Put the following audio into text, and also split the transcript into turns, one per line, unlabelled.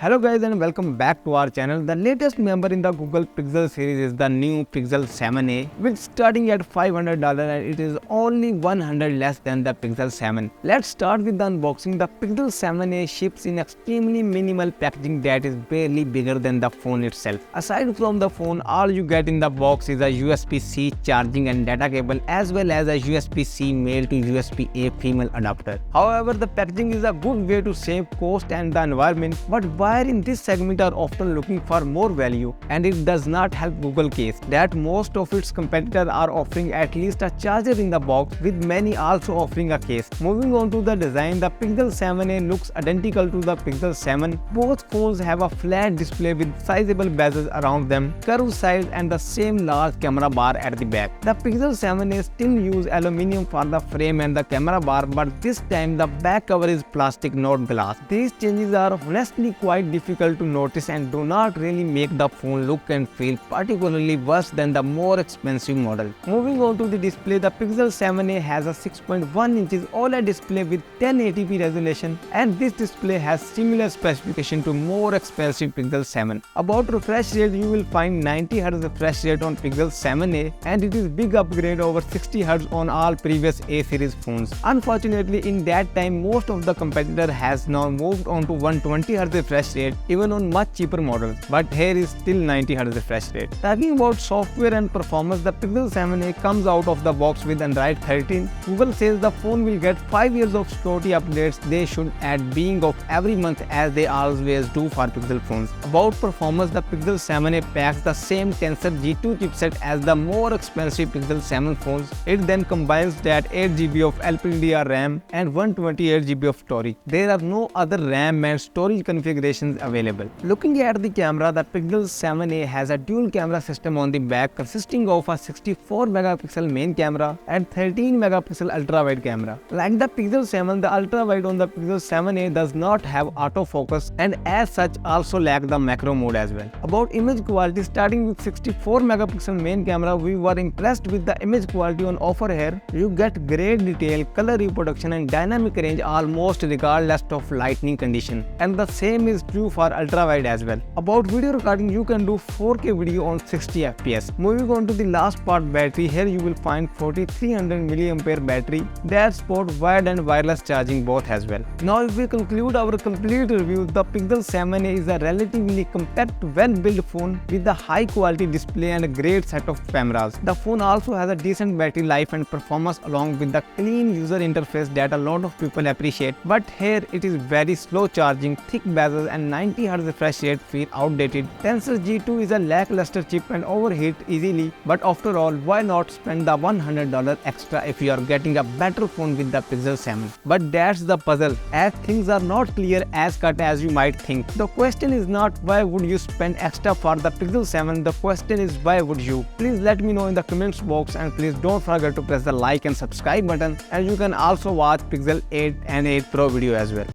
Hello guys and welcome back to our channel. The latest member in the Google Pixel series is the new Pixel 7a, which starting at $500 and it is only $100 less than the Pixel 7. Let's start with the unboxing. The Pixel 7a ships in extremely minimal packaging that is barely bigger than the phone itself. Aside from the phone, all you get in the box is a USB-C charging and data cable as well as a USB-C male to USB-A female adapter. However, the packaging is a good way to save cost and the environment, but buyers in this segment are often looking for more value, and it does not help Google case that most of its competitors are offering at least a charger in the box, with many also offering a case. Moving on to the design, the Pixel 7a looks identical to the Pixel 7. Both phones have a flat display with sizable bezels around them, curved sides and the same large camera bar at the back. The Pixel 7a still use aluminum for the frame and the camera bar, but this time the back cover is plastic, not glass. These changes are honestly quite difficult to notice and do not really make the phone look and feel particularly worse than the more expensive model. Moving on to the display, the Pixel 7a has a 6.1 inches OLED display with 1080p resolution, and this display has similar specification to more expensive Pixel 7. About refresh rate, you will find 90Hz refresh rate on Pixel 7a, and it is big upgrade over 60Hz on all previous A series phones. Unfortunately, in that time, most of the competitor has now moved on to 120Hz refresh rate even on much cheaper models, but here is still 90Hz refresh rate. Talking about software and performance, the Pixel 7a comes out of the box with Android 13. Google says the phone will get 5 years of security updates. They should add being of every month as they always do for Pixel phones. About performance, the Pixel 7a packs the same Tensor G2 chipset as the more expensive Pixel 7 phones. It then combines that 8GB of LPDDR RAM and 128GB of storage. There are no other RAM and storage configurations available. Looking at the camera, the Pixel 7a has a dual camera system on the back consisting of a 64 megapixel main camera and 13 megapixel ultra-wide camera. Like the Pixel 7, the ultra-wide on the Pixel 7a does not have autofocus and as such also lack the macro mode as well. About image quality, starting with 64 megapixel main camera, we were impressed with the image quality on offer here. You get great detail, color reproduction and dynamic range almost regardless of lighting condition, and the same is true for ultra-wide as well. About video recording, you can do 4K video on 60 FPS. Moving on to the last part, battery. Here you will find 4300 mAh battery that support wired and wireless charging both as well. Now if we conclude our complete review, the Pixel 7a is a relatively compact, well-built phone with a high quality display and a great set of cameras. The phone also has a decent battery life and performance along with the clean user interface that a lot of people appreciate, but here it is very slow charging, thick bezels and 90Hz refresh rate feel outdated. Tensor G2 is a lackluster chip and overheat easily, but after all, why not spend the $100 extra if you are getting a better phone with the Pixel 7? But that's the puzzle, as things are not clear as cut as you might think. The question is not why would you spend extra for the Pixel 7, the question is why would you? Please let me know in the comments box, and please don't forget to press the like and subscribe button, and you can also watch Pixel 8 and 8 Pro video as well.